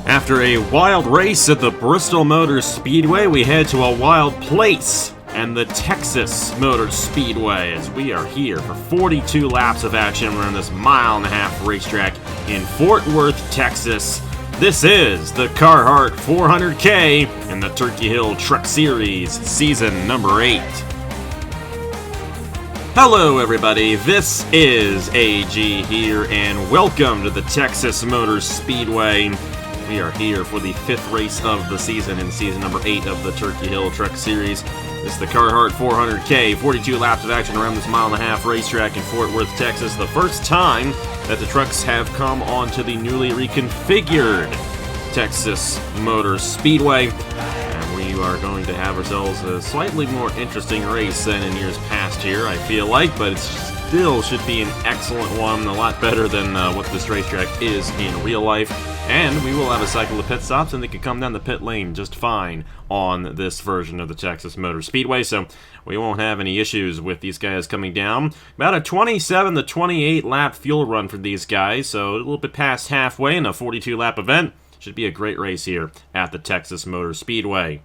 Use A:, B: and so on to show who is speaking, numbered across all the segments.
A: After a wild race at the Bristol Motor Speedway, we head to a wild place and the Texas Motor Speedway as we are here for 42 laps of action. We're on this mile-and-a-half racetrack in Fort Worth, Texas. This is the Carhartt 400K in the Turkey Hill Truck Series, season number 8. Hello everybody, this is AG here, and welcome to the Texas Motor Speedway. We are here for the 5th race of the season in season number 8 of the Turkey Hill Truck Series. This is the Carhartt 400K, 42 laps of action around this mile-and-a-half racetrack in Fort Worth, Texas. The first time that the trucks have come onto the newly reconfigured Texas Motor Speedway. And we are going to have ourselves a slightly more interesting race than in years past here, I feel like, but it still should be an excellent one, a lot better than what this racetrack is in real life. And we will have a cycle of pit stops, and they can come down the pit lane just fine on this version of the Texas Motor Speedway, so we won't have any issues with these guys coming down. About a 27 to 28 lap fuel run for these guys, so a little bit past halfway in a 42 lap event. Should be a great race here at the Texas Motor Speedway.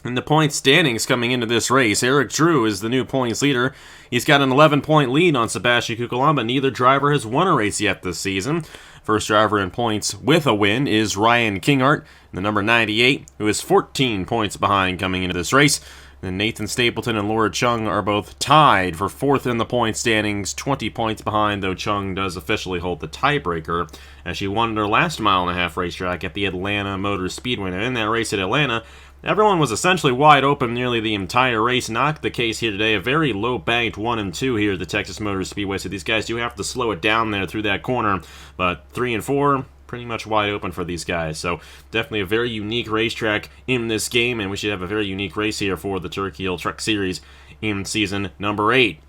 A: In the point standings coming into this race, Eric Drew is the new points leader. He's got an 11-point lead on Sebastian Kukulon, but neither driver has won a race yet this season. First driver in points with a win is Ryan Carhartt, the number 98, who is 14 points behind coming into this race. And Nathan Stapleton and Laura Chung are both tied for 4th in the point standings, 20 points behind, though Chung does officially hold the tiebreaker, as she won her last mile-and-a-half racetrack at the Atlanta Motor Speedway. And in that race at Atlanta, everyone was essentially wide open nearly the entire race. Not the case here today. A very low-banked 1 and 2 here at the Texas Motor Speedway, so these guys do have to slow it down there through that corner. But 3 and 4, pretty much wide open for these guys. So definitely a very unique racetrack in this game, and we should have a very unique race here for the Turkey Hill Truck Series in season number 8.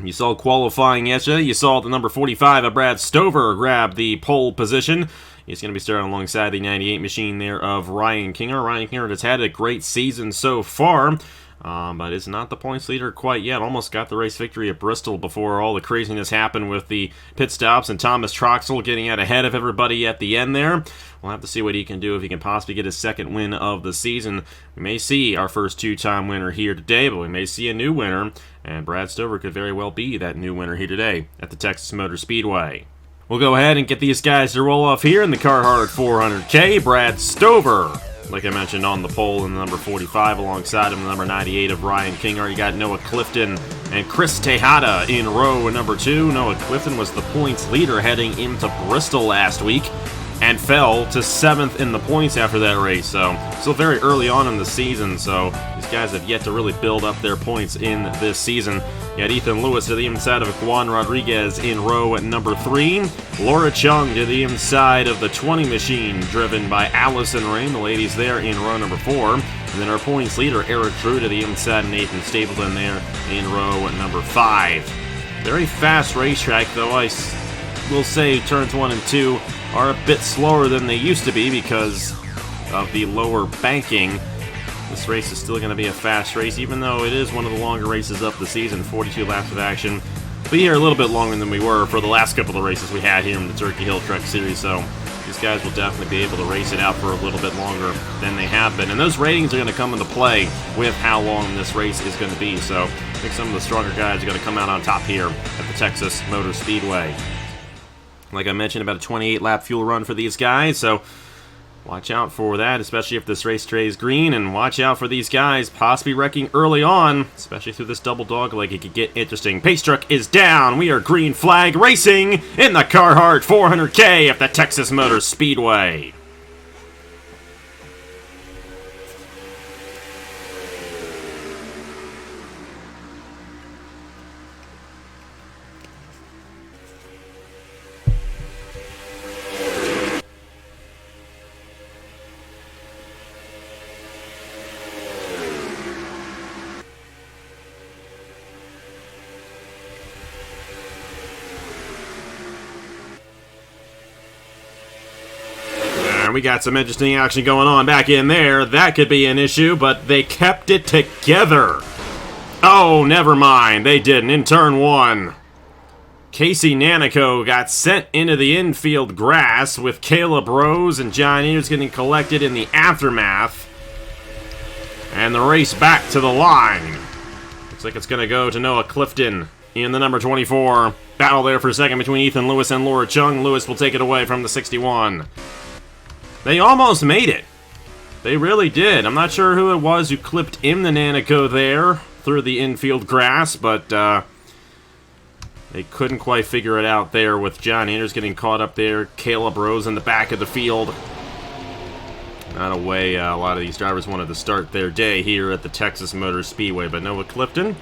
A: You saw qualifying yesterday. You saw the number 45 of Brad Stover grab the pole position. He's going to be starting alongside the 98 machine there of Ryan Carhartt. Ryan Carhartt has had a great season so far, but is not the points leader quite yet. Almost got the race victory at Bristol before all the craziness happened with the pit stops and Thomas Troxell getting out ahead of everybody at the end there. We'll have to see what he can do if he can possibly get his second win of the season. We may see our first two-time winner here today, but we may see a new winner, and Brad Stover could very well be that new winner here today at the Texas Motor Speedway. We'll go ahead and get these guys to roll off here in the Carhartt 400K. Brad Stover, like I mentioned, on the pole in the number 45, alongside him the number 98 of Ryan Carhartt. You got Noah Clifton and Chris Tejada in row number 2. Noah Clifton was the points leader heading into Bristol last week and fell to 7th in the points after that race. So still very early on in the season, so these guys have yet to really build up their points in this season. You had Ethan Lewis to the inside of Juan Rodriguez in row number 3. Laura Chung to the inside of the 20 machine, driven by Allison Rain, the ladies there in row number 4. And then our points leader, Eric Drew, to the inside of Nathan Stapleton there in row number 5. Very fast racetrack, though. I will say turns 1 and 2 are a bit slower than they used to be because of the lower banking. This race is still going to be a fast race, even though it is one of the longer races of the season, 42 laps of action. But here a little bit longer than we were for the last couple of races we had here in the Turkey Hill Truck Series, so these guys will definitely be able to race it out for a little bit longer than they have been. And those ratings are going to come into play with how long this race is going to be, so I think some of the stronger guys are going to come out on top here at the Texas Motor Speedway. Like I mentioned, about a 28-lap fuel run for these guys, so watch out for that, especially if this race stays green, and watch out for these guys possibly wrecking early on, especially through this double dog leg. It could get interesting. Pace truck is down. We are green flag racing in the Carhartt 400K at the Texas Motor Speedway. We got some interesting action going on back in there. That could be an issue, but they kept it together. Oh, never mind. They didn't in turn 1. Casey Nanico got sent into the infield grass with Caleb Rose and John Ears getting collected in the aftermath. And the race back to the line. Looks like it's going to go to Noah Clifton in the number 24. Battle there for a second between Ethan Lewis and Laura Chung. Lewis will take it away from the 61. They almost made it. They really did. I'm not sure who it was who clipped in the Nanico there through the infield grass, but they couldn't quite figure it out there with John Anders getting caught up there. Caleb Rose in the back of the field. Not a way a lot of these drivers wanted to start their day here at the Texas Motor Speedway, but Noah Clifton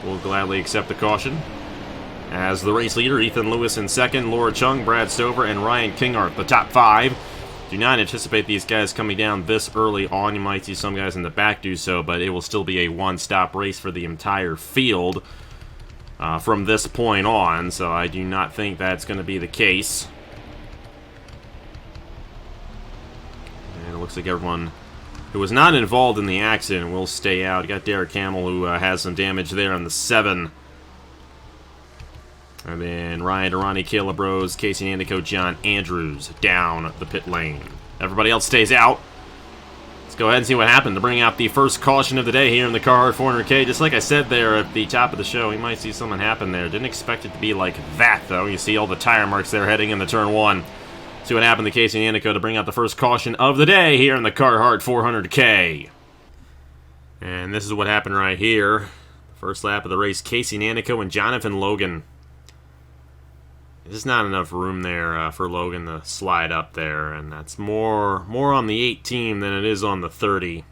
A: will gladly accept the caution. As the race leader, Ethan Lewis in second, Laura Chung, Brad Stover, and Ryan Kinghart, the top 5. Do not anticipate these guys coming down this early on. You might see some guys in the back do so, but it will still be a one-stop race for the entire field from this point on, so I do not think that's going to be the case. And it looks like everyone who was not involved in the accident will stay out. You got Derek Hamill, who has some damage there on the 7. And then Ryan Durrani, Caleb Rose, Casey Nanico, John Andrews down the pit lane. Everybody else stays out. Let's go ahead and see what happened to bring out the first caution of the day here in the Carhartt 400K. Just like I said there at the top of the show, you might see something happen there. Didn't expect it to be like that, though. You see all the tire marks there heading into turn 1. See what happened to Casey Nanico to bring out the first caution of the day here in the Carhartt 400K. And this is what happened right here. First lap of the race, Casey Nanico and Jonathan Logan. There's not enough room there for Logan to slide up there, and that's more on the 18 than it is on the 30.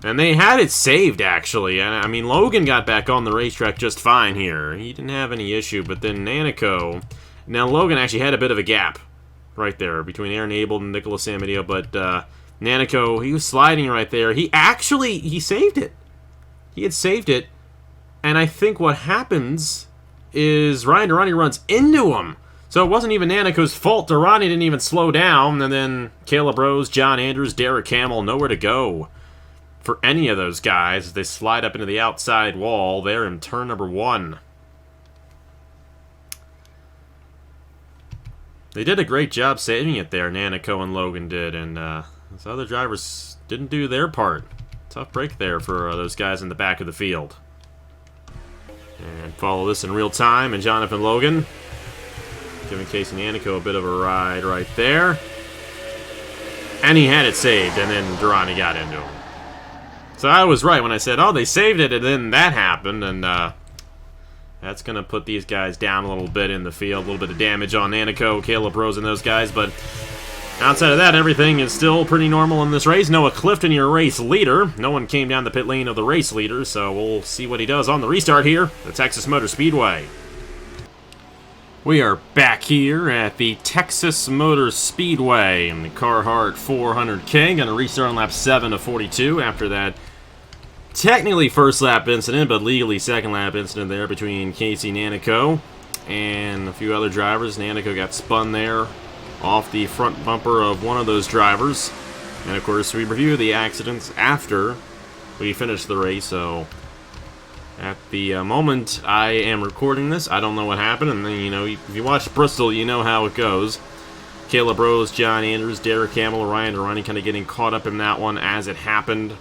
A: And they had it saved, actually. I mean, Logan got back on the racetrack just fine here. He didn't have any issue, but then Nanico... Now, Logan actually had a bit of a gap right there between Aaron Abel and Nicholas Amadio, but Nanico, he was sliding right there. He saved it. He had saved it. And I think what happens is Ryan Durrani runs into him. So it wasn't even Nanico's fault. Durrani didn't even slow down. And then Caleb Rose, John Andrews, Derek Hamill, nowhere to go for any of those guys as they slide up into the outside wall there in turn number 1. They did a great job saving it there, Nanico and Logan did. And those other drivers didn't do their part. Tough break there for those guys in the back of the field. And follow this in real time, and Jonathan Logan giving Casey Nanico a bit of a ride right there. And he had it saved, and then Durrani got into him. So I was right when I said, oh, they saved it, and then that happened, and that's going to put these guys down a little bit in the field. A little bit of damage on Nanico, Caleb Rose, and those guys, but outside of that, everything is still pretty normal in this race. Noah Clifton, your race leader. No one came down the pit lane of the race leader, so we'll see what he does on the restart here, the Texas Motor Speedway. We are back here at the Texas Motor Speedway in the Carhartt 400K. Going to restart on lap 7 of 42 after that technically first lap incident, but legally second lap incident there between Casey Nanico and a few other drivers. Nanico got spun there off the front bumper of one of those drivers. And of course, we review the accidents after we finish the race, so at the moment I am recording this, I don't know what happened, and then, you know, if you watch Bristol, you know how it goes. Caleb Rose, John Andrews, Derek Hamill, Ryan Durrani kind of getting caught up in that one as it happened.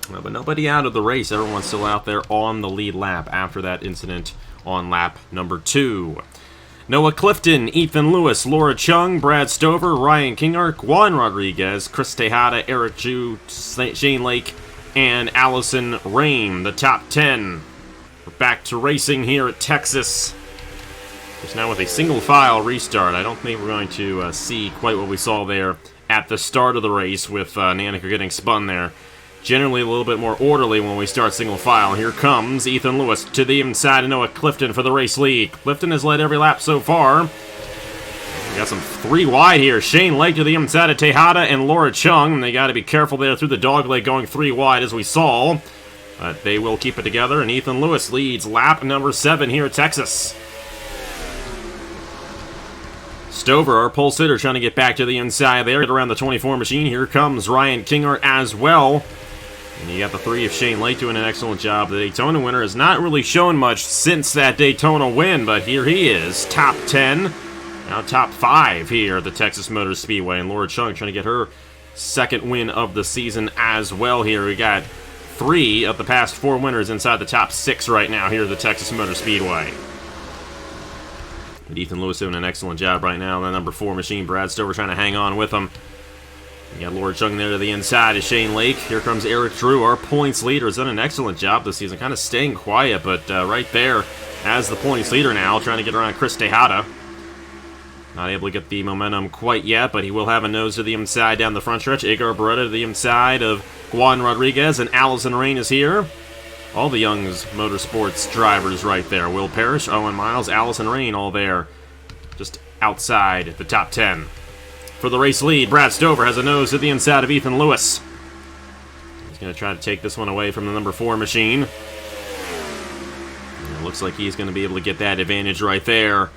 A: But nobody out of the race. Everyone's still out there on the lead lap after that incident on lap number 2. Noah Clifton, Ethan Lewis, Laura Chung, Brad Stover, Ryan Kinghart, Juan Rodriguez, Chris Tejada, Eric Ju, Shane Lake, and Allison Rain, the top 10. We're back to racing here at Texas. Just now with a single file restart. I don't think we're going to see quite what we saw there at the start of the race with Nanico getting spun there. Generally a little bit more orderly when we start single file. Here comes Ethan Lewis to the inside of Noah Clifton for the race lead. Clifton has led every lap so far. We got some 3 wide here. Shane Lake to the inside of Tejada and Laura Chung. They got to be careful there through the dogleg going 3 wide as we saw. But they will keep it together, and Ethan Lewis leads lap number 7 here at Texas. Stover, our pole sitter, trying to get back to the inside there. Get around the 24 machine. Here comes Ryan Kinghart as well. And you got the 3 of Shane Lake doing an excellent job. The Daytona winner has not really shown much since that Daytona win, but here he is, top 10. Now top 5 here at the Texas Motor Speedway. And Laura Chung trying to get her second win of the season as well here. We got 3 of the past 4 winners inside the top 6 right now here at the Texas Motor Speedway. And Ethan Lewis doing an excellent job right now. The number 4 machine, Brad Stover, trying to hang on with him. You got Laura Chung there to the inside is Shane Lake. Here comes Eric Drew, our points leader. Has done an excellent job this season, kind of staying quiet, but right there as the points leader now, trying to get around Chris Tejada. Not able to get the momentum quite yet, but he will have a nose to the inside down the front stretch. Edgar Beretta to the inside of Juan Rodriguez, and Allison Rain is here. All the Young's Motorsports drivers right there. Will Parrish, Owen Miles, Allison Rain, all there. Just outside the top 10. For the race lead, Brad Stover has a nose to the inside of Ethan Lewis. He's going to try to take this one away from the number 4 machine. And it looks like he's going to be able to get that advantage right there.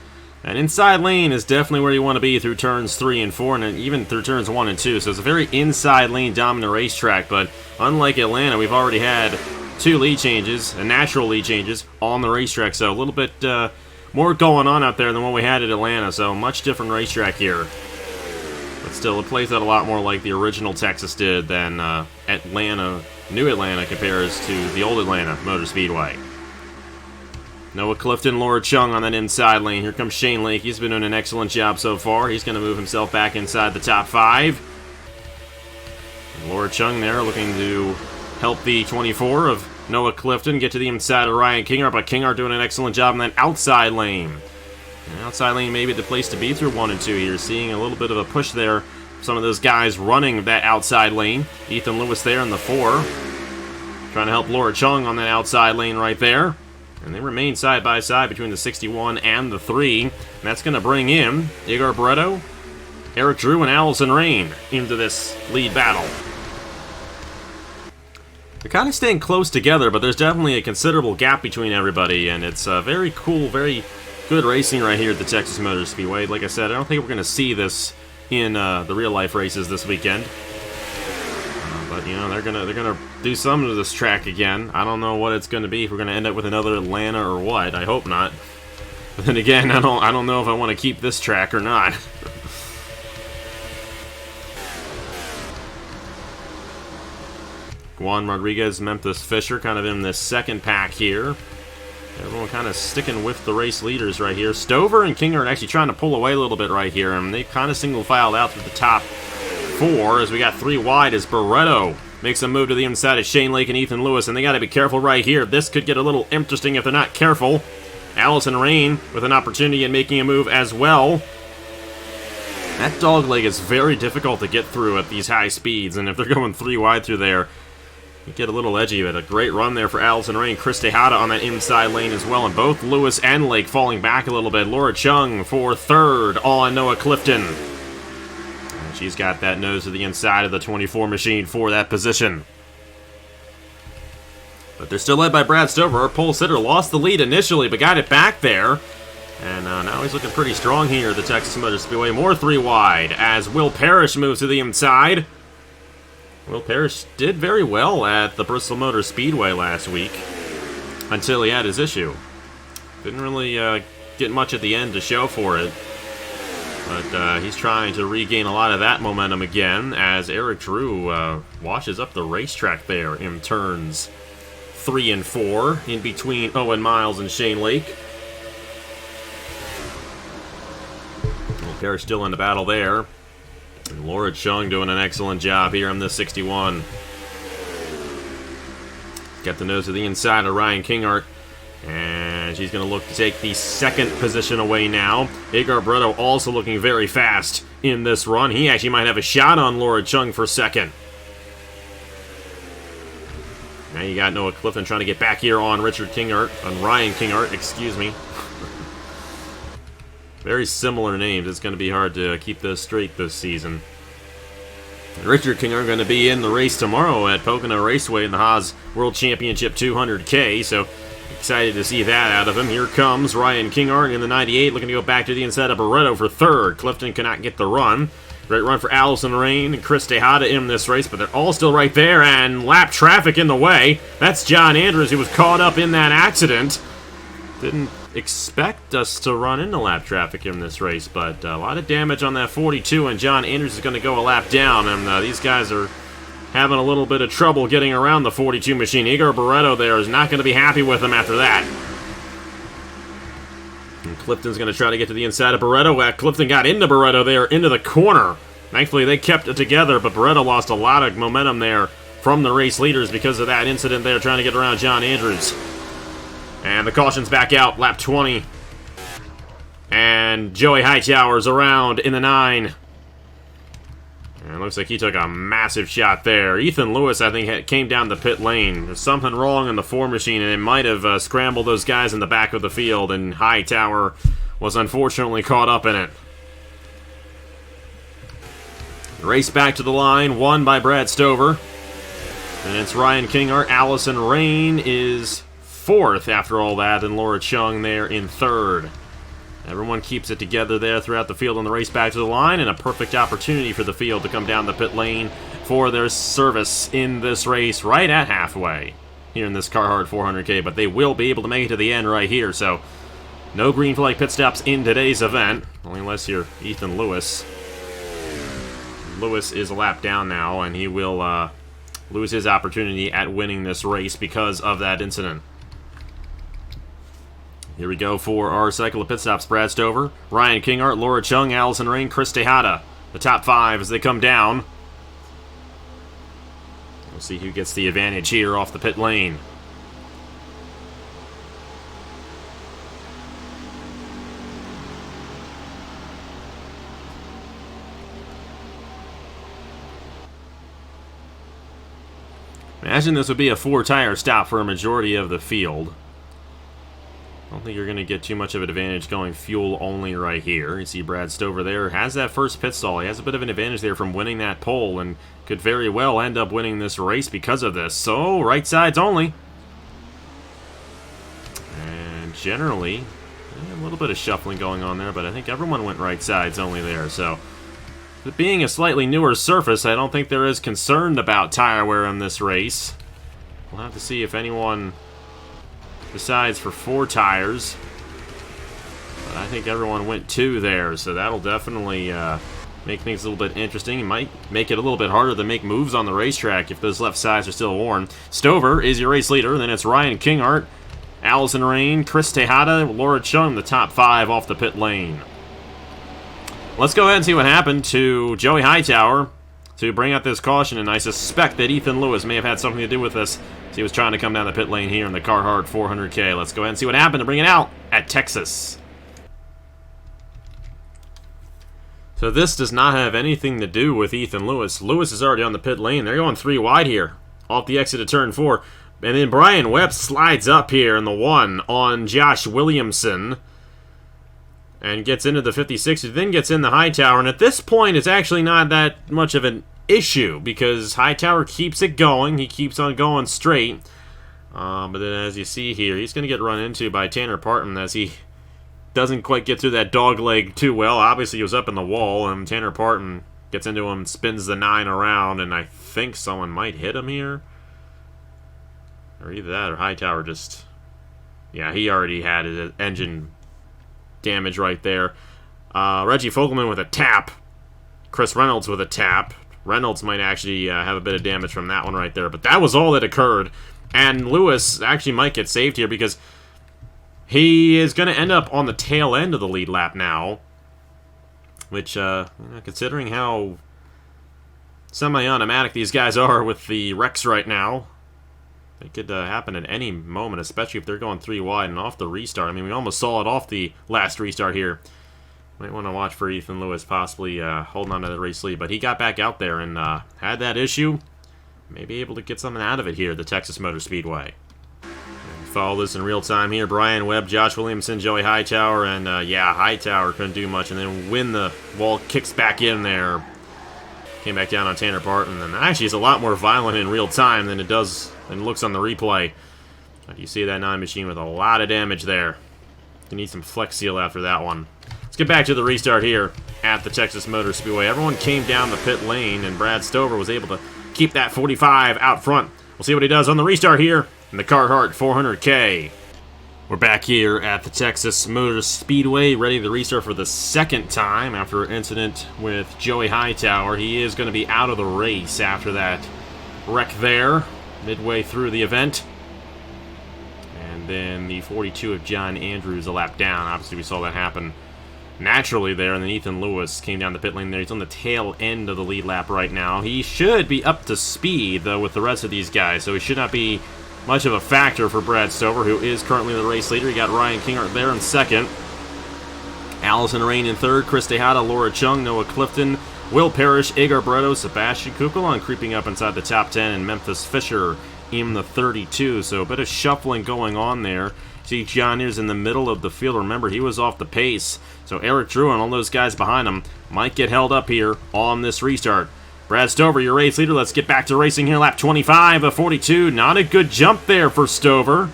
A: And inside lane is definitely where you want to be through turns 3 and 4, and even through turns 1 and 2. So it's a very inside lane dominant racetrack, but unlike Atlanta, we've already had 2 lead changes, natural lead changes, on the racetrack. So a little bit more going on out there than what we had at Atlanta. So much different racetrack here. But still, it plays out a lot more like the original Texas did than Atlanta, New Atlanta compares to the old Atlanta Motor Speedway. Noah Clifton, Laura Chung on that inside lane. Here comes Shane Lake. He's been doing an excellent job so far. He's going to move himself back inside the top 5. And Laura Chung there looking to help the 24 of Noah Clifton get to the inside of Ryan Kinghart, but Kinghart doing an excellent job in that outside lane. And outside lane may be the place to be through 1 and 2 here. Seeing a little bit of a push there. Some of those guys running that outside lane. Ethan Lewis there in the 4. Trying to help Laura Chung on that outside lane right there. And they remain side by side between the 61 and the 3. And that's going to bring in Igor Barreto, Eric Drew, and Allison Rain into this lead battle. They're kind of staying close together, but there's definitely a considerable gap between everybody. And it's very cool, very good racing right here at the Texas Motor Speedway. Like I said, I don't think we're going to see this in the real-life races this weekend. But, you know, they're gonna do something to this track again. I don't know what it's going to be, if we're going to end up with another Atlanta or what. I hope not. But then again, I don't know if I want to keep this track or not. Juan Rodriguez, Memphis Fisher kind of in this second pack here. Everyone kind of sticking with the race leaders right here. Stover and Kinghart actually trying to pull away a little bit right here, and they kind of single filed out through the top 4 as we got 3 wide as Barreto makes a move to the inside of Shane Lake and Ethan Lewis, and they got to be careful right here. This could get a little interesting if they're not careful. Allison Rain with an opportunity in making a move as well. That dog leg is very difficult to get through at these high speeds, and if they're going 3 wide through there, you get a little edgy, but a great run there for Allison Rain. Chris Tejada on that inside lane as well, and both Lewis and Lake falling back a little bit. Laura Chung for 3rd on Noah Clifton. And she's got that nose to the inside of the 24 machine for that position. But they're still led by Brad Stover. Our pole sitter lost the lead initially, but got it back there. And now he's looking pretty strong here at the Texas Motor Speedway. More 3 wide as Will Parrish moves to the inside. Will Parrish did very well at the Bristol Motor Speedway last week until he had his issue. Didn't really get much at the end to show for it. But he's trying to regain a lot of that momentum again as Eric Drew washes up the racetrack there in turns 3 and 4 in between Owen Miles and Shane Lake. Will Parrish still in the battle there. And Laura Chung doing an excellent job here on this 61. Got the nose to the inside of Ryan Kinghart. And she's going to look to take the 2nd position away now. Edgar Barreto also looking very fast in this run. He actually might have a shot on Laura Chung for 2nd. Now you got Noah Clifton trying to get back here on Ryan Kinghart, excuse me. Very similar names. It's going to be hard to keep those straight this season. And Richard Kinghart going to be in the race tomorrow at Pocono Raceway in the Haas World Championship 200K, so excited to see that out of him. Here comes Ryan Kinghart in the 98, looking to go back to the inside of Barreto for 3rd. Clifton cannot get the run. Great run for Allison Rain and Chris Tejada in this race, but they're all still right there, and lap traffic in the way. That's John Andrews, who was caught up in that accident. Didn't expect us to run into lap traffic in this race, but a lot of damage on that 42, and John Andrews is going to go a lap down, and these guys are having a little bit of trouble getting around the 42 machine. Igor Barreto there is not going to be happy with him after that. And Clifton's going to try to get to the inside of Barreto. Clifton got into Barreto there, into the corner. Thankfully, they kept it together, but Barreto lost a lot of momentum there from the race leaders because of that incident there trying to get around John Andrews. And the caution's back out, lap 20. And Joey Hightower's around in the 9. And it looks like he took a massive shot there. Ethan Lewis, I think, came down the pit lane. There's something wrong in the 4 machine, and it might have scrambled those guys in the back of the field, and Hightower was unfortunately caught up in it. Race back to the line, won by Brad Stover. And it's Ryan Kinghart. Allison Rain is 4th after all that, and Laura Chung there in 3rd. Everyone keeps it together there throughout the field on the race back to the line, and a perfect opportunity for the field to come down the pit lane for their service in this race right at halfway here in this Carhartt 400K, but they will be able to make it to the end right here, so no green flag pit stops in today's event, only unless you're Ethan Lewis. Lewis is a lap down now, and he will lose his opportunity at winning this race because of that incident. Here we go for our cycle of pit stops. Brad Stover, Ryan Kinghart, Laura Chung, Allison Rain, Chris Tejada. The top 5 as they come down. We'll see who gets the advantage here off the pit lane. Imagine this would be a 4-tire stop for a majority of the field. I don't think you're going to get too much of an advantage going fuel only right here. You see Brad Stover there has that first pit stall. He has a bit of an advantage there from winning that pole and could very well end up winning this race because of this. So, right sides only. And generally, a little bit of shuffling going on there, but I think everyone went right sides only there. So, it being a slightly newer surface, I don't think there is concern about tire wear in this race. We'll have to see if anyone decides for 4 tires. But I think everyone went 2 there, so that'll definitely make things a little bit interesting. It might make it a little bit harder to make moves on the racetrack if those left sides are still worn. Stover is your race leader. Then it's Ryan Kinghart, Allison Rain, Chris Tejada, Laura Chung, the top 5 off the pit lane. Let's go ahead and see what happened to Joey Hightower to bring out this caution, and I suspect that Ethan Lewis may have had something to do with this. So he was trying to come down the pit lane here in the Carhartt 400K. Let's go ahead and see what happened to bring it out at Texas. So this does not have anything to do with Ethan Lewis. Lewis is already on the pit lane. They're going 3 wide here off the exit of turn 4. And then Brian Webb slides up here in the 1 on Josh Williamson and gets into the 56, then gets in the Hightower. And at this point, it's actually not that much of an issue because Hightower keeps it going. He keeps on going straight. But then as you see here, he's going to get run into by Tanner Parton as he doesn't quite get through that dog leg too well. Obviously, he was up in the wall, and Tanner Parton gets into him, spins the 9 around, and I think someone might hit him here. Or either that or Hightower just... Yeah, he already had his engine damage right there. Reggie Fogelman with a tap. Chris Reynolds with a tap. Reynolds might actually have a bit of damage from that one right there. But that was all that occurred. And Lewis actually might get saved here because he is going to end up on the tail end of the lead lap now. Which, considering how semi-automatic these guys are with the wrecks right now, it could happen at any moment, especially if they're going 3 wide and off the restart. I mean, we almost saw it off the last restart here. Might want to watch for Ethan Lewis possibly holding on to the race lead. But he got back out there and had that issue. Maybe able to get something out of it here at the Texas Motor Speedway. Follow this in real time here. Brian Webb, Josh Williamson, Joey Hightower, and Hightower couldn't do much. And then when the wall kicks back in there, came back down on Tanner Parton. And actually, it's a lot more violent in real time than it looks on the replay. But you see that 9 machine with a lot of damage there. You need some Flex Seal after that one. Let's get back to the restart here at the Texas Motor Speedway. Everyone came down the pit lane, and Brad Stover was able to keep that 45 out front. We'll see what he does on the restart here in the Carhartt 400K. We're back here at the Texas Motor Speedway, ready to restart for the second time after an incident with Joey Hightower. He is going to be out of the race after that wreck there, midway through the event. And then the 42 of John Andrews a lap down. Obviously, we saw that happen naturally there, and then Ethan Lewis came down the pit lane there. He's on the tail end of the lead lap right now. He should be up to speed, though, with the rest of these guys, so he should not be much of a factor for Brad Stover, who is currently the race leader. You got Ryan Kinghart there in second. Allison Rain in third. Chris Tejada, Laura Chung, Noah Clifton, Will Parrish, Agar Bretto, Sebastian Kukulon creeping up inside the top 10, and Memphis Fisher in the 32. So a bit of shuffling going on there. See John is in the middle of the field. Remember, he was off the pace. So Eric Drew and all those guys behind him might get held up here on this restart. Brad Stover, your race leader. Let's get back to racing here. Lap 25 of 42. Not a good jump there for Stover.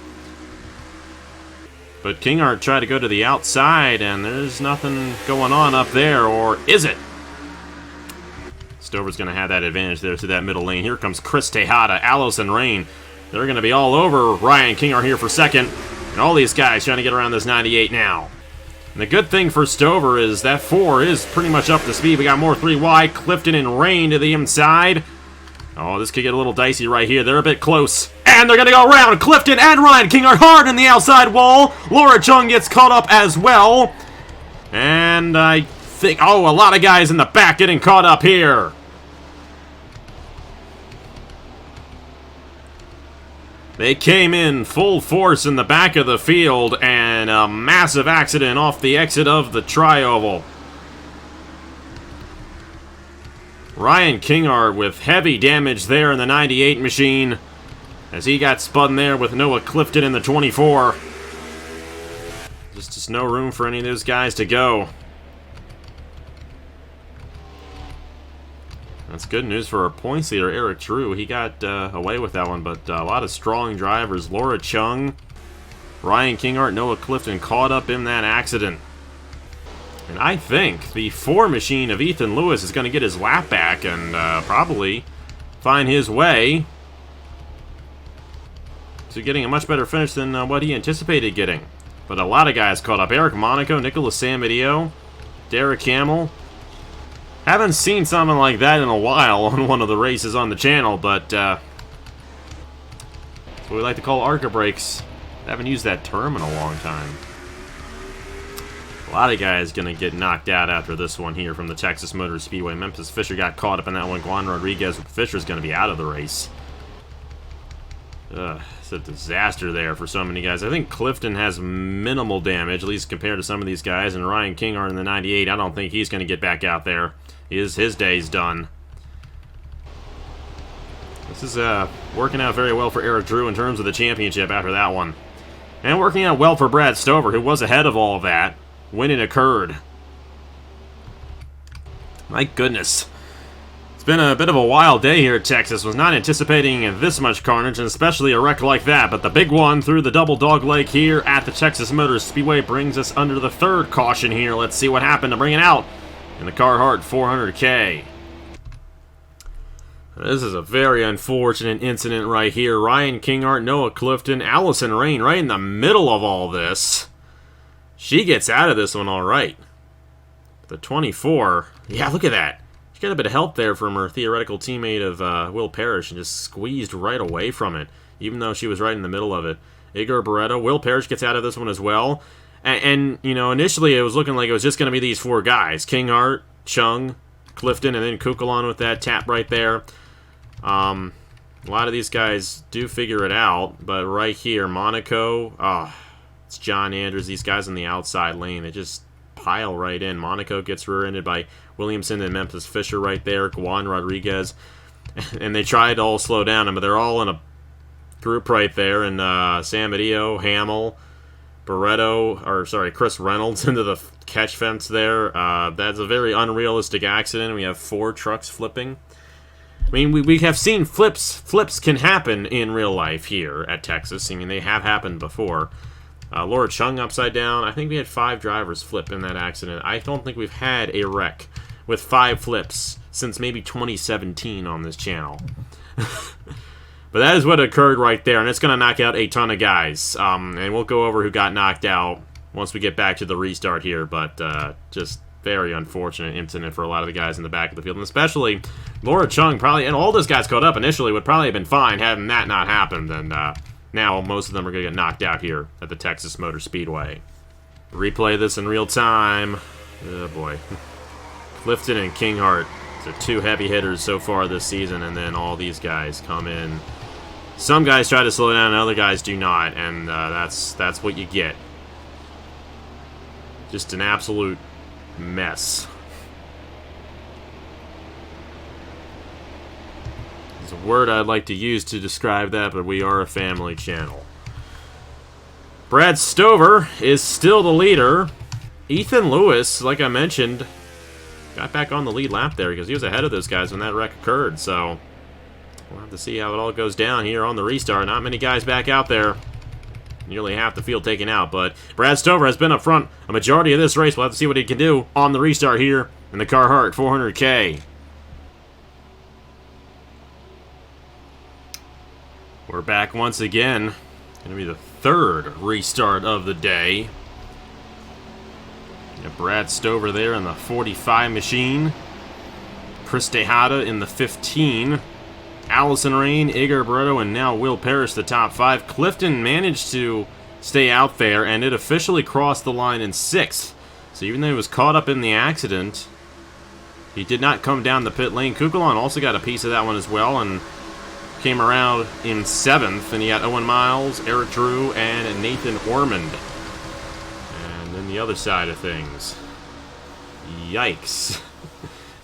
A: But Kinghart tried to go to the outside, and there's nothing going on up there, or is it? Stover's going to have that advantage there to that middle lane. Here comes Chris Tejada, Allison Rain. They're going to be all over Ryan Kinghart here for second. And all these guys trying to get around this 98 now. And the good thing for Stover is that 4 is pretty much up to speed. We got more 3 wide. Clifton and Rain to the inside. Oh, this could get a little dicey right here. They're a bit close. And they're going to go around. Clifton and Ryan Kinghart hard in the outside wall. Laura Chung gets caught up as well. And I think, oh, a lot of guys in the back getting caught up here. They came in full force in the back of the field, and a massive accident off the exit of the tri-oval. Ryan Kinghart with heavy damage there in the 98 machine, as he got spun there with Noah Clifton in the 24. Just no room for any of those guys to go. That's good news for our points leader, Eric Drew. He got away with that one, but a lot of strong drivers. Laura Chung, Ryan Kinghart, Noah Clifton caught up in that accident. And I think the 4 machine of Ethan Lewis is going to get his lap back and probably find his way to getting a much better finish than what he anticipated getting. But a lot of guys caught up. Eric Monaco, Nicholas Samedeo, Derek Hamill. Haven't seen something like that in a while on one of the races on the channel, but that's what we like to call ARCA brakes. Haven't used that term in a long time. A lot of guys going to get knocked out after this one here from the Texas Motor Speedway. Memphis Fisher got caught up in that one. Juan Rodriguez with Fisher's going to be out of the race. It's a disaster there for so many guys. I think Clifton has minimal damage, at least compared to some of these guys. And Ryan Kinghart in the 98, I don't think he's going to get back out there. His day's done. This is working out very well for Eric Drew in terms of the championship after that one. And working out well for Brad Stover, who was ahead of all of that when it occurred. My goodness. It's been a bit of a wild day here at Texas. Was not anticipating this much carnage, and especially a wreck like that. But the big one through the double dog leg here at the Texas Motor Speedway brings us under the 3rd caution here. Let's see what happened to bring it out in the Carhartt 400K. This is a very unfortunate incident right here. Ryan Kinghart, Noah Clifton, Allison Rain right in the middle of all this. She gets out of this one all right. The 24, yeah, look at that. She got a bit of help there from her theoretical teammate of Will Parrish and just squeezed right away from it, even though she was right in the middle of it. Igor Barreto, Will Parrish gets out of this one as well. And, you know, initially it was looking like it was just going to be these 4 guys. Kinghart, Chung, Clifton, and then Kukulon with that tap right there. A lot of these guys do figure it out, but right here, Monaco, it's John Andrews, these guys on the outside lane, they just pile right in. Monaco gets rear-ended by Williamson and Memphis Fisher right there, Juan Rodriguez, and they tried to all slow down him, but they're all in a group right there, and Samedeo, Hamill, Chris Reynolds into the catch fence there. That's a very unrealistic accident. We have 4 trucks flipping. I mean, we have seen flips. Flips can happen in real life here at Texas. I mean, they have happened before. Laura Chung upside down. I think we had 5 drivers flip in that accident. I don't think we've had a wreck with 5 flips since maybe 2017 on this channel. But that is what occurred right there, and it's going to knock out a ton of guys. And we'll go over who got knocked out once we get back to the restart here, but just very unfortunate incident for a lot of the guys in the back of the field, and especially Laura Chung probably, and all those guys caught up initially would probably have been fine having that not happened, and now most of them are going to get knocked out here at the Texas Motor Speedway. Replay this in real time. Oh boy. Clifton and Carhartt, so 2 heavy hitters so far this season, and then all these guys come in. Some guys try to slow down, and other guys do not, and that's what you get. Just an absolute mess. There's a word I'd like to use to describe that, but we are a family channel. Brad Stover is still the leader. Ethan Lewis, like I mentioned, got back on the lead lap there because he was ahead of those guys when that wreck occurred, so we'll have to see how it all goes down here on the restart. Not many guys back out there. Nearly half the field taken out, but Brad Stover has been up front a majority of this race. We'll have to see what he can do on the restart here in the Carhartt 400K. We're back once again. Going to be the 3rd restart of the day. Got Brad Stover there in the 45 machine. Chris Tejada in the 15. Allison Rain, Igor Barreto, and now Will Parrish, the top 5. Clifton managed to stay out there, and it officially crossed the line in 6th. So even though he was caught up in the accident, he did not come down the pit lane. Kukulon also got a piece of that one as well, and came around in 7th. And he got Owen Miles, Eric Drew, and Nathan Ormond. And then the other side of things. Yikes.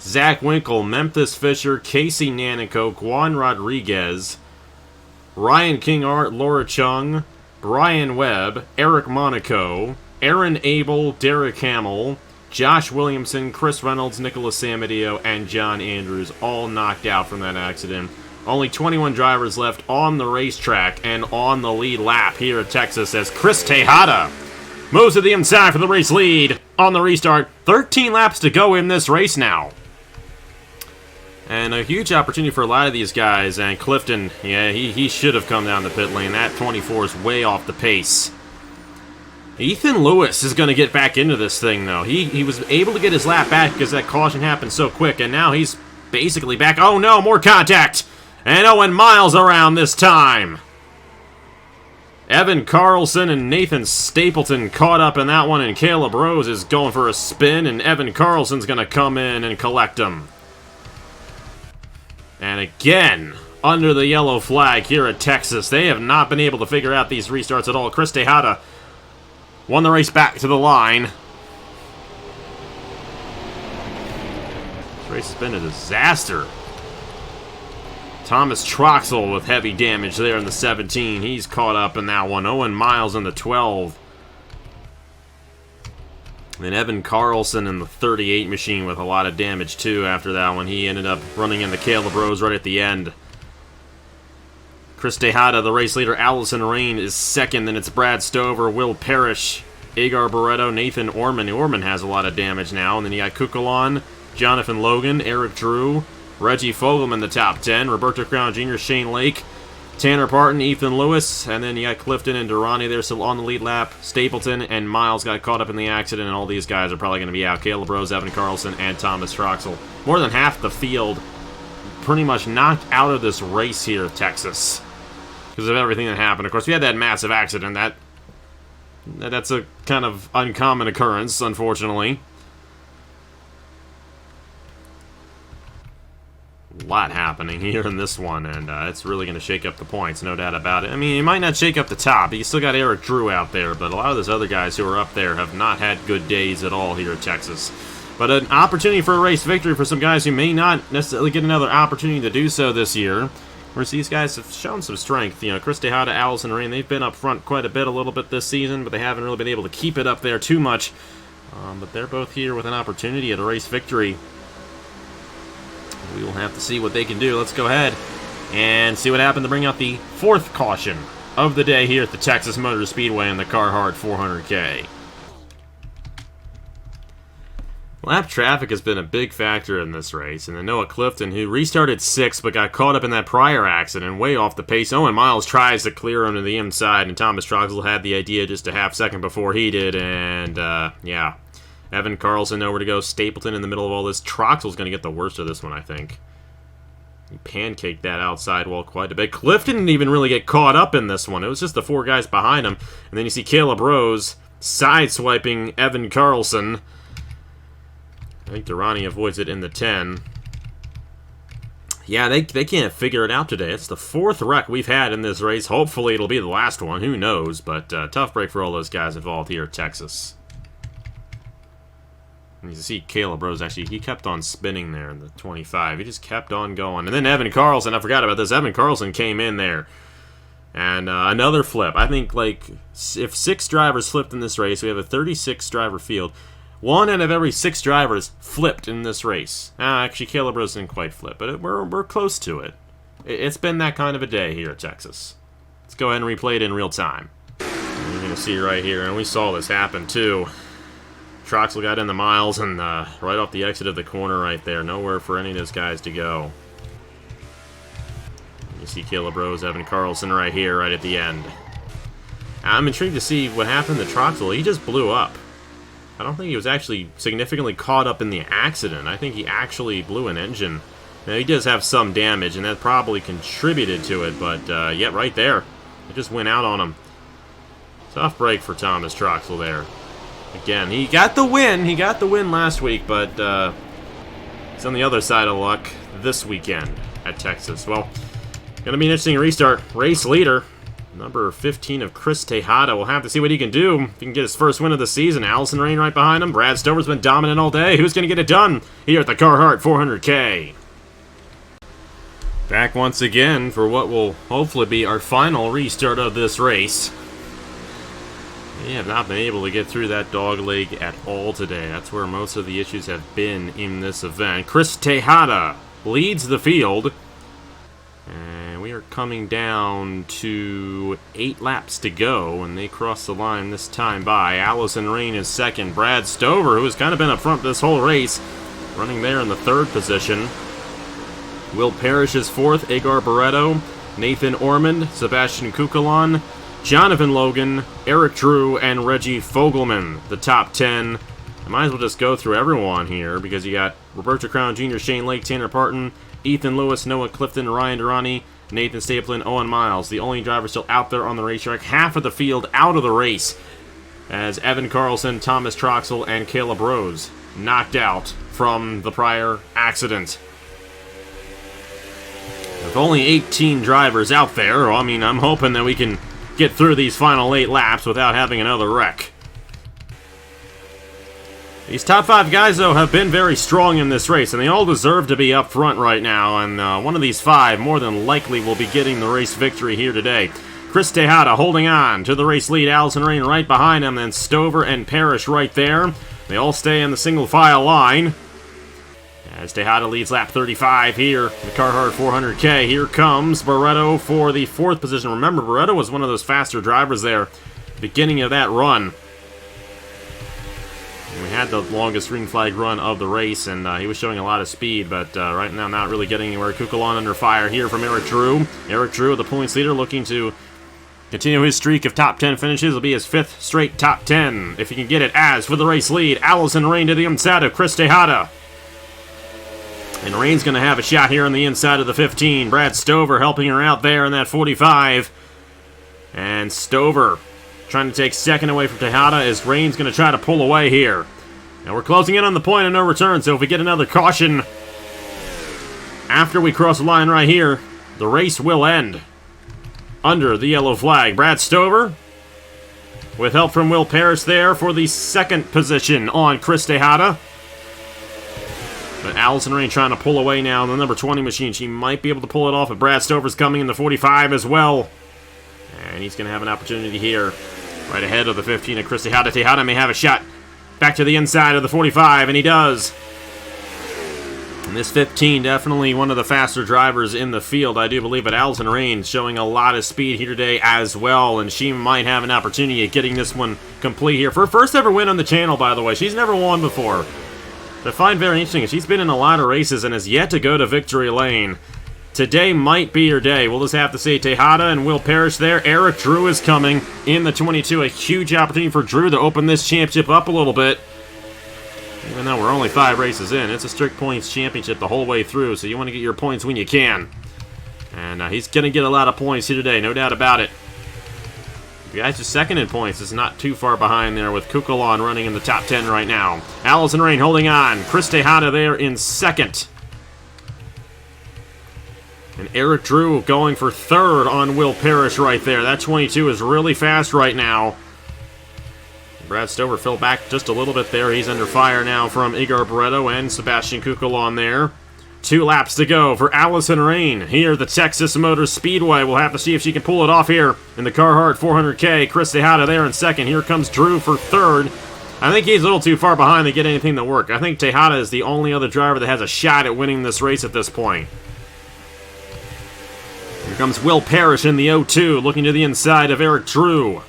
A: Zach Winkle, Memphis Fisher, Casey Nanico, Juan Rodriguez, Ryan Carhartt, Laura Chung, Brian Webb, Eric Monaco, Aaron Abel, Derek Hamill, Josh Williamson, Chris Reynolds, Nicholas Samadio, and John Andrews all knocked out from that accident. Only 21 drivers left on the racetrack and on the lead lap here at Texas as Chris Tejada moves to the inside for the race lead on the restart. 13 laps to go in this race now. And a huge opportunity for a lot of these guys. And Clifton, yeah, he should have come down the pit lane. That 24 is way off the pace. Ethan Lewis is going to get back into this thing, though. He was able to get his lap back because that caution happened so quick. And now he's basically back. Oh, no, more contact. And Owen Miles around this time. Evan Carlson and Nathan Stapleton caught up in that one. And Caleb Rose is going for a spin. And Evan Carlson's going to come in and collect him. And again, under the yellow flag here at Texas. They have not been able to figure out these restarts at all. Chris Tejada won the race back to the line. This race has been a disaster. Thomas Troxel with heavy damage there in the 17. He's caught up in that one. Owen Miles in the 12. And Evan Carlson in the 38 machine with a lot of damage, too, after that one. He ended up running into Caleb Rose right at the end. Chris Tejada, the race leader. Allison Rain is second. Then it's Brad Stover, Will Parrish, Agar Barreto, Nathan Ormond. Ormond has a lot of damage now. And then you got Kukulon, Jonathan Logan, Eric Drew, Reggie Fogelman in the top 10. Roberto Crown Jr., Shane Lake, Tanner Parton, Ethan Lewis, and then you got Clifton and Durrani there still on the lead lap. Stapleton and Miles got caught up in the accident, and all these guys are probably going to be out. Caleb Rose, Evan Carlson, and Thomas Troxel. More than half the field pretty much knocked out of this race here at Texas because of everything that happened. Of course, we had that massive accident. That's a kind of uncommon occurrence, unfortunately. A lot happening here in this one, and it's really going to shake up the points, no doubt about it. I mean, it might not shake up the top. You still got Eric Drew out there, but a lot of those other guys who are up there have not had good days at all here at Texas. But an opportunity for a race victory for some guys who may not necessarily get another opportunity to do so this year. Whereas these guys have shown some strength. You know, Chris Tejada, Allison Rain, they've been up front quite a little bit this season, but they haven't really been able to keep it up there too much. But they're both here with an opportunity at a race victory. We will have to see what they can do. Let's go ahead and see what happened to bring out the fourth caution of the day here at the Texas Motor Speedway in the Carhartt 400K. Lap traffic has been a big factor in this race, and then Noah Clifton, who restarted 6th but got caught up in that prior accident way off the pace. Owen Miles tries to clear him to the inside, and Thomas Troxel had the idea just a half second before he did, and yeah. Evan Carlson nowhere to go. Stapleton in the middle of all this. Troxel's going to get the worst of this one, I think. He pancaked that outside wall quite a bit. Clifton didn't even really get caught up in this one. It was just the 4 guys behind him. And then you see Caleb Rose sideswiping Evan Carlson. I think Durrani avoids it in the 10. Yeah, they can't figure it out today. It's the 4th wreck we've had in this race. Hopefully it'll be the last one. Who knows? But tough break for all those guys involved here at Texas. And you see Caleb Rose, actually, he kept on spinning there in the 25. He just kept on going. And then Evan Carlson, I forgot about this. Evan Carlson came in there. And another flip. I think, like, if 6 drivers flipped in this race, we have a 36-driver field. 1 out of every 6 drivers flipped in this race. Actually, Caleb Rose didn't quite flip, but we're close to it. It's been that kind of a day here at Texas. Let's go ahead and replay it in real time. And you're going to see right here, and we saw this happen too. Troxel got in the miles and right off the exit of the corner right there. Nowhere for any of those guys to go. You see Caleb Rose, Evan Carlson right here, right at the end. I'm intrigued to see what happened to Troxel. He just blew up. I don't think he was actually significantly caught up in the accident. I think he actually blew an engine. Now, he does have some damage, and that probably contributed to it, but yeah, right there. It just went out on him. Tough break for Thomas Troxel there. Again, he got the win. He got the win last week, but he's on the other side of luck this weekend at Texas. Well, going to be an interesting restart. Race leader, number 15 of Chris Tejada. We'll have to see what he can do. If he can get his first win of the season. Allison Rain right behind him. Brad Stover's been dominant all day. Who's going to get it done here at the Carhartt 400K? Back once again for what will hopefully be our final restart of this race. We have not been able to get through that dog leg at all today. That's where most of the issues have been in this event. Chris Tejada leads the field. And we are coming down to 8 laps to go, and they cross the line this time by. Allison Rain is second. Brad Stover, who has kind of been up front this whole race, running there in the 3rd position. Will Parrish is 4th. Agar Barreto, Nathan Ormond, Sebastian Kukulon, Jonathan Logan, Eric Drew, and Reggie Fogelman, the top 10. I might as well just go through everyone here, because you got Roberto Crown Jr., Shane Lake, Tanner Parton, Ethan Lewis, Noah Clifton, Ryan Durrani, Nathan Stapleton, Owen Miles, the only driver still out there on the racetrack. Half of the field out of the race, as Evan Carlson, Thomas Troxel, and Caleb Rose knocked out from the prior accident. With only 18 drivers out there, I mean, I'm hoping that we can get through these final 8 laps without having another wreck. These top 5 guys, though, have been very strong in this race, and they all deserve to be up front right now, and one of these 5 more than likely will be getting the race victory here today. Chris Tejada holding on to the race lead. Allison Rain right behind him, then Stover and Parrish right there. They all stay in the single file line. As Tejada leads lap 35 here, the Carhartt 400K. Here comes Barreto for the 4th position. Remember, Barreto was one of those faster drivers there, beginning of that run. And we had the longest green flag run of the race, and he was showing a lot of speed, but right now not really getting anywhere. Kukulon under fire here from Eric Drew. Eric Drew, the points leader, looking to continue his streak of top 10 finishes. It'll be his 5th straight top 10, if he can get it. As for the race lead, Allison Rain to the inside of Chris Tejada. And Rain's going to have a shot here on the inside of the 15. Brad Stover helping her out there in that 45. And Stover trying to take 2nd away from Tejada as Rain's going to try to pull away here. Now we're closing in on the point of no return, so if we get another caution after we cross the line right here, the race will end under the yellow flag. Brad Stover, with help from Will Parrish there for the 2nd position on Chris Tejada. But Allison Rain trying to pull away now in the number 20 machine. She might be able to pull it off, but Brad Stover's coming in the 45 as well. And he's going to have an opportunity here, right ahead of the 15 of Chris Tejada. Tejada may have a shot back to the inside of the 45, and he does. And this 15, definitely one of the faster drivers in the field. I do believe that Allison Rain showing a lot of speed here today as well, and she might have an opportunity at getting this one complete here. For her first ever win on the channel, by the way. She's never won before. I find very interesting. She's been in a lot of races and has yet to go to victory lane. Today might be her day. We'll just have to see. Tejada and Will Parrish there. Eric Drew is coming in the 22. A huge opportunity for Drew to open this championship up a little bit. Even though we're only 5 races in, it's a strict points championship the whole way through, so you want to get your points when you can. And he's going to get a lot of points here today, no doubt about it. The guy's just second in points. Is not too far behind there with Kukulon running in the top 10 right now. Allison Rain holding on. Chris Tejada there in second. And Eric Drew going for third on Will Parrish right there. That 22 is really fast right now. Brad Stover fell back just a little bit there. He's under fire now from Igor Barreto and Sebastian Kukulon there. 2 laps to go for Allison Rain here at the Texas Motor Speedway. We'll have to see if she can pull it off here in the Carhartt 400K. Chris Tejada there in second. Here comes Drew for third. I think he's a little too far behind to get anything to work. I think Tejada is the only other driver that has a shot at winning this race at this point. Here comes Will Parrish in the 02, looking to the inside of Eric Drew.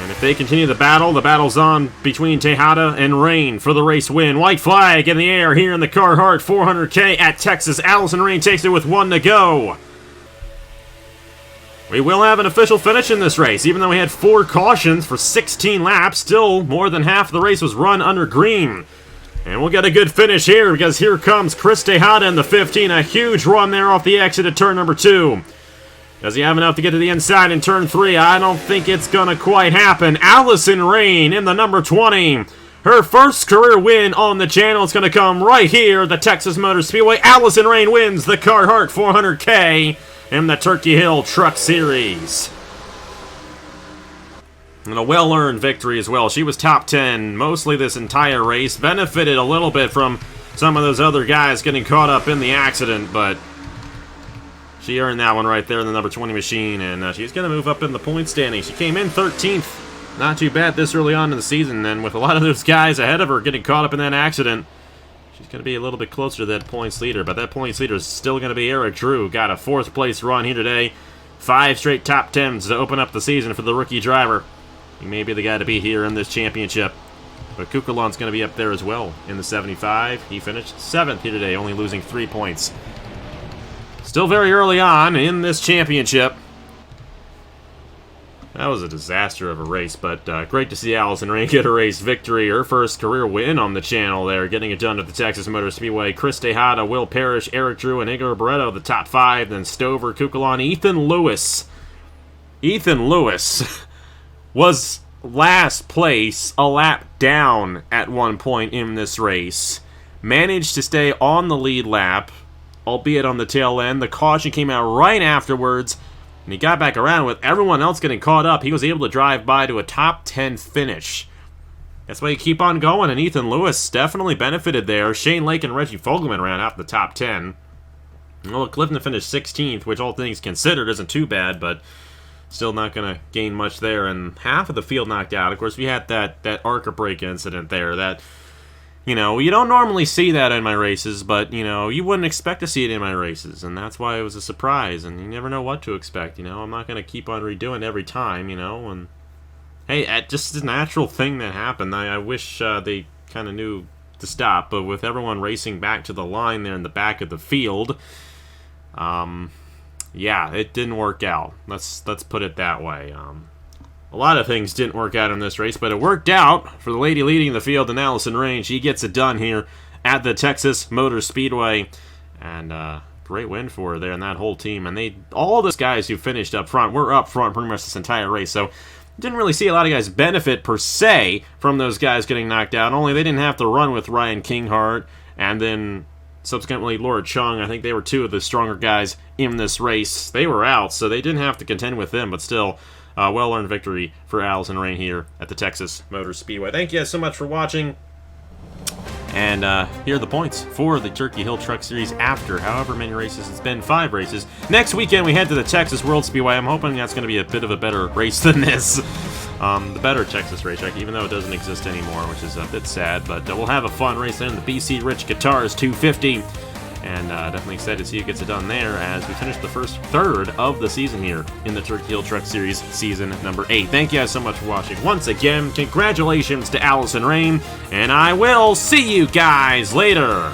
A: And if they continue the battle's on between Tejada and Rain for the race win. White flag in the air here in the Carhartt 400K at Texas. Allison Rain takes it with 1 to go. We will have an official finish in this race, even though we had 4 cautions for 16 laps. Still, more than half of the race was run under green. And we'll get a good finish here, because here comes Chris Tejada in the 15. A huge run there off the exit at turn number 2. Does he have enough to get to the inside in turn 3? I don't think it's going to quite happen. Allison Rain in the number 20. Her first career win on the channel is going to come right here, the Texas Motor Speedway. Allison Rain wins the Carhartt 400K in the Turkey Hill Truck Series. And a well-earned victory as well. She was top 10 mostly this entire race. Benefited a little bit from some of those other guys getting caught up in the accident, but she earned that one right there in the number 20 machine, and she's going to move up in the point standing. She came in 13th. Not too bad this early on in the season, and with a lot of those guys ahead of her getting caught up in that accident, she's going to be a little bit closer to that points leader, but that points leader is still going to be Eric Drew. Got a 4th place run here today. 5 straight top 10s to open up the season for the rookie driver. He may be the guy to beat here in this championship. But Kukulon's going to be up there as well in the 75. He finished 7th here today, only losing 3 points. Still very early on in this championship. That was a disaster of a race, but great to see Allison Rain get a race victory. Her first career win on the channel there, getting it done at the Texas Motor Speedway. Chris Tejada, Will Parrish, Eric Drew, and Igor Barreto, the top 5. Then Stover, Kukulon, Ethan Lewis. Ethan Lewis was last place, a lap down at one point in this race. Managed to stay on the lead lap, albeit on the tail end. The caution came out right afterwards, and he got back around with everyone else getting caught up. He was able to drive by to a top 10 finish. That's why you keep on going, and Ethan Lewis definitely benefited there. Shane Lake and Reggie Fogelman ran out the top 10. Well, Clifton finished 16th, which all things considered isn't too bad, but still not going to gain much there, and half of the field knocked out. Of course, we had that ARCA brake incident there that, you know, you don't normally see that in my races, but, you know, you wouldn't expect to see it in my races, and that's why it was a surprise, and you never know what to expect, you know. I'm not going to keep on redoing it every time, you know, and, hey, just a natural thing that happened. I wish they kind of knew to stop, but with everyone racing back to the line there in the back of the field, yeah, it didn't work out. Let's put it that way. A lot of things didn't work out in this race, but it worked out for the lady leading the field in Allison Rain. She gets it done here at the Texas Motor Speedway, and great win for her there and that whole team. And all those guys who finished up front were up front pretty much this entire race, so didn't really see a lot of guys benefit per se from those guys getting knocked out. Only they didn't have to run with Ryan Kinghart, and then subsequently Laura Chung. I think they were 2 of the stronger guys in this race. They were out, so they didn't have to contend with them, but still, well-earned victory for Allison Rain here at the Texas Motor Speedway. Thank you guys so much for watching, and here are the points for the Turkey Hill Truck Series after however many races. It's been 5 races. Next weekend we head to the Texas World Speedway. I'm hoping that's going to be a bit of a better race than this. the better Texas racetrack, even though it doesn't exist anymore, which is a bit sad. But we'll have a fun race in the BC Rich Guitars 250. And definitely excited to see who gets it done there as we finish the first third of the season here in the Turkey Hill Truck Series season number 8. Thank you guys so much for watching. Once again, congratulations to Allison Rain, and I will see you guys later.